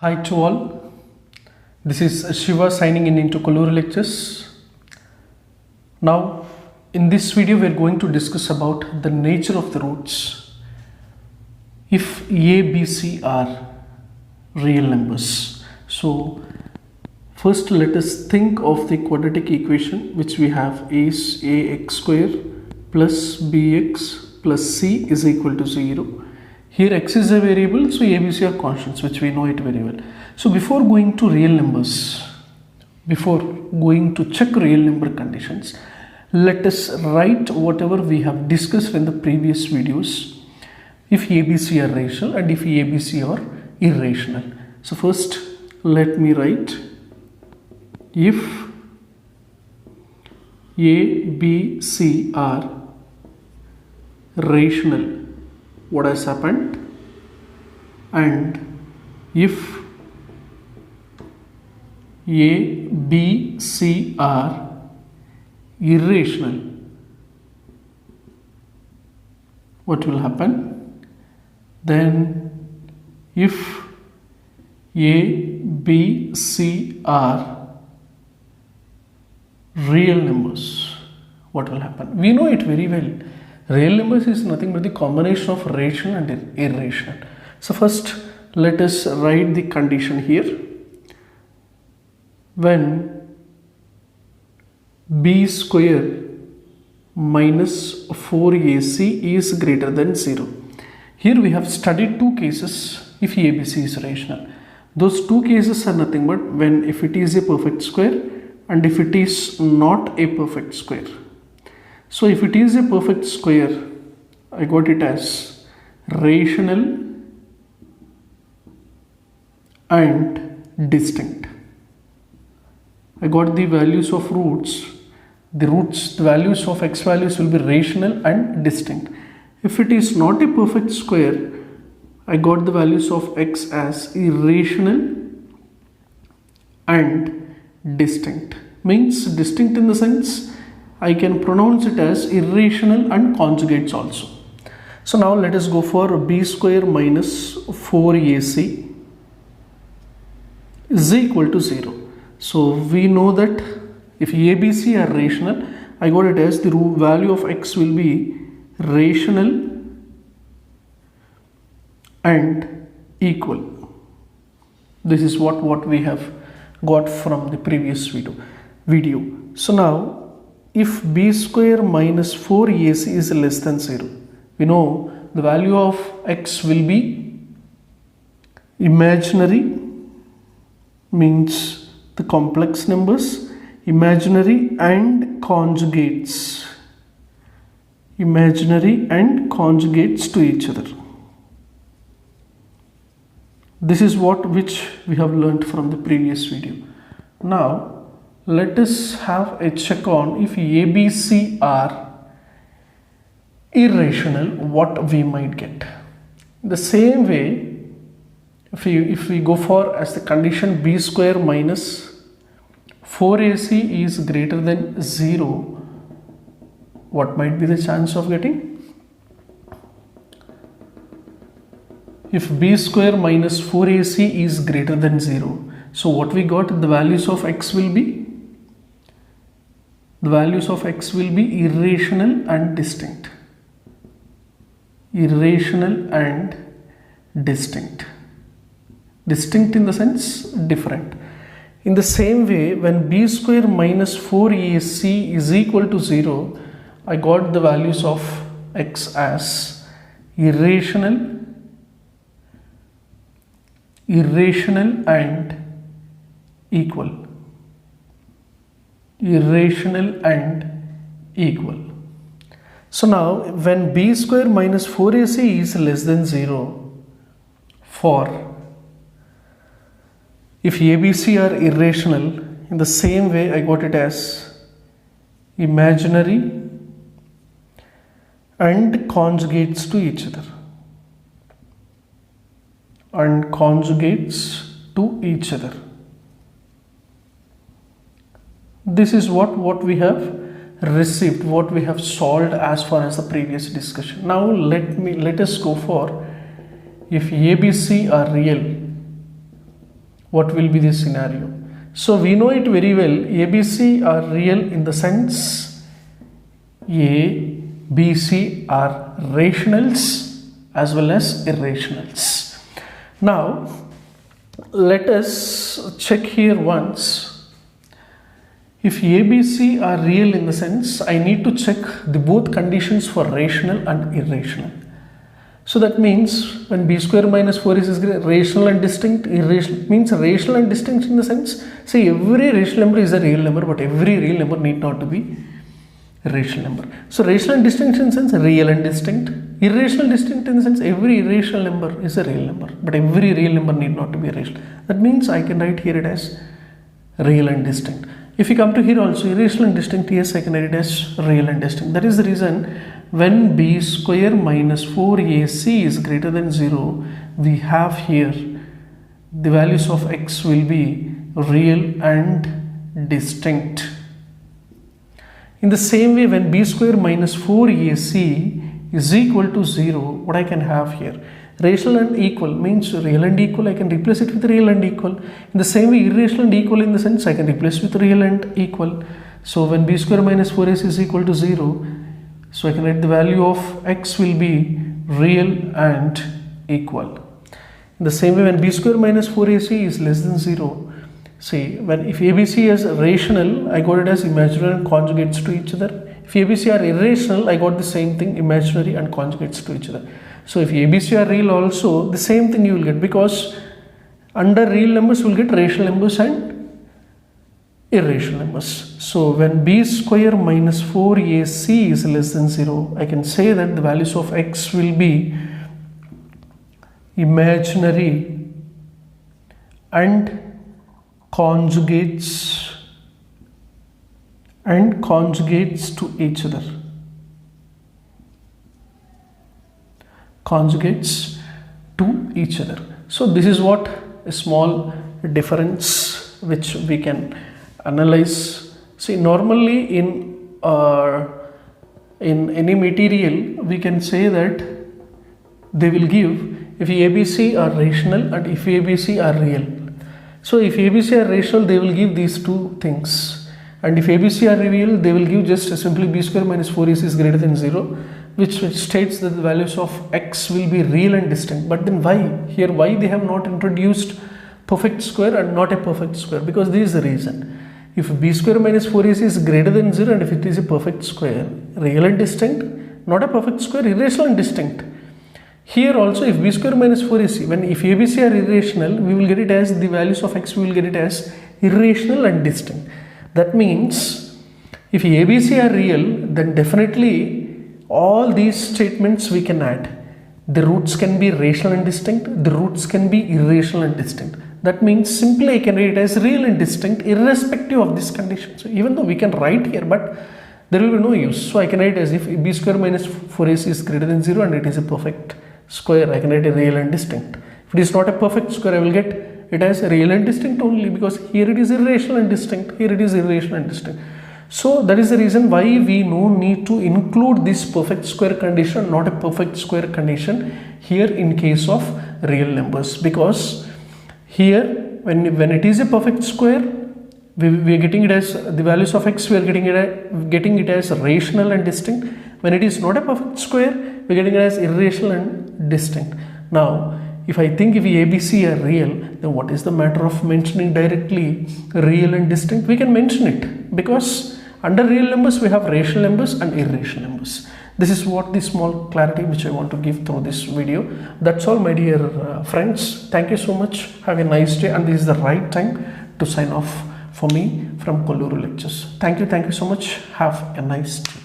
Hi to all, this is Shiva signing in into Koluri Lectures. Now in this video we are going to discuss about the nature of the roots if A, B, C are real numbers. So first let us think of the quadratic equation which we have is ax square plus bx plus c is equal to 0. Here x is a variable, so a, b, c are constants, which we know it very well. So before going to real numbers, before going to check real number conditions, let us write whatever we have discussed in the previous videos if a, b, c are rational and if a, b, c are irrational. So first let me write if a, b, c are rational, what has happened, and if A, B, C are irrational, what will happen? Then if A, B, C are real numbers, what will happen? We know it very well. Real numbers is nothing but the combination of rational and irrational. So first let us write the condition here. When b square minus 4ac is greater than 0. Here we have studied two cases if ABC is rational. Those two cases are nothing but when if it is a perfect square and if it is not a perfect square. So if it is a perfect square, I got it as rational and distinct. I got the values of roots. The values of x values will be rational and distinct. If it is not a perfect square, I got the values of x as irrational and distinct. Means distinct in the sense I can pronounce it as irrational and conjugates also. So now let us go for b square minus 4ac is equal to 0. So we know that if a, b, c are rational, I got it as the value of x will be rational and equal. This is what we have got from the previous video. So now if b square minus 4ac is less than 0, we know the value of x will be imaginary, means the complex numbers, imaginary and conjugates, to each other. This is which we have learnt from the previous video. Now let us have a check on if A, B, C are irrational, what we might get. The same way, if we go for as the condition b square minus 4ac is greater than 0, what might be the chance of getting? If b square minus 4ac is greater than 0, so what we got, the values of x will be? The values of x will be irrational and distinct. Irrational and distinct. Distinct in the sense different. In the same way, when b square minus 4ac is equal to 0, I got the values of x as irrational and equal. Irrational and equal. So now when b square minus 4ac is less than 0, for if a, b, c are irrational, in the same way I got it as imaginary and conjugates to each other. This is what we have received, what we have solved as far as the previous discussion. Now let us go for if A, B, C are real, what will be the scenario? So we know it very well. A, B, C are real in the sense A, B, C are rationals as well as irrationals. Now let us check here once. If A, B, C are real in the sense, I need to check the both conditions for rational and irrational. So that means when b square minus 4ac is rational and distinct, irrational means rational and distinct in the sense, say every rational number is a real number, but every real number need not to be a rational number. So rational and distinct in the sense real and distinct, irrational distinct in the sense every irrational number is a real number, but every real number need not to be rational. That means I can write here it as real and distinct. If you come to here also irrational and distinct, yes, I can write it as real and distinct. That is the reason when b square minus 4ac is greater than 0, we have here the values of x will be real and distinct. In the same way, when b square minus 4ac is equal to 0, what I can have here? Rational and equal means real and equal, I can replace it with real and equal. In the same way, irrational and equal in the sense I can replace with real and equal. So when b square minus 4ac is equal to 0, so I can write the value of x will be real and equal. In the same way, when b square minus 4ac is less than 0, see, when if ABC is rational, I got it as imaginary and conjugates to each other. If ABC are irrational, I got the same thing, imaginary and conjugates to each other. So if ABC are real also, the same thing you will get, because under real numbers you will get rational numbers and irrational numbers. So when b square minus 4ac is less than 0, I can say that the values of x will be imaginary and conjugates to each other. Conjugates to each other. So this is what a small difference which we can analyze. See, normally in any material we can say that they will give if ABC are rational and if ABC are real. So if ABC are rational, they will give these two things, and if ABC are real, they will give just simply b square minus 4ac is greater than 0, which states that the values of x will be real and distinct. But then why they have not introduced perfect square and not a perfect square? Because this is the reason. If b square minus 4ac is greater than 0 and if it is a perfect square, real and distinct, not a perfect square, irrational and distinct. Here also, if b square minus 4ac, if ABC are irrational, we will get it as the values of x, we will get it as irrational and distinct. That means if ABC are real, then definitely all these statements we can add. The roots can be rational and distinct, the roots can be irrational and distinct. That means simply I can write it as real and distinct irrespective of this condition. So even though we can write here, but there will be no use. So I can write as if b square minus 4ac is greater than 0 and it is a perfect square, I can write a real and distinct. If it is not a perfect square, I will get it as real and distinct only, because here it is irrational and distinct, here it is irrational and distinct. So that is the reason why we no need to include this perfect square condition, not a perfect square condition here in case of real numbers, because here when it is a perfect square, we are getting it as the values of x, we are getting it as rational and distinct. When it is not a perfect square, we are getting it as irrational and distinct. Now if I think if ABC are real, then what is the matter of mentioning directly real and distinct? We can mention it, because under real numbers we have rational numbers and irrational numbers. This is what the small clarity which I want to give through this video. That's all, my dear friends. Thank you so much. Have a nice day, and this is the right time to sign off for me from Kolluru Lectures. Thank you so much. Have a nice day.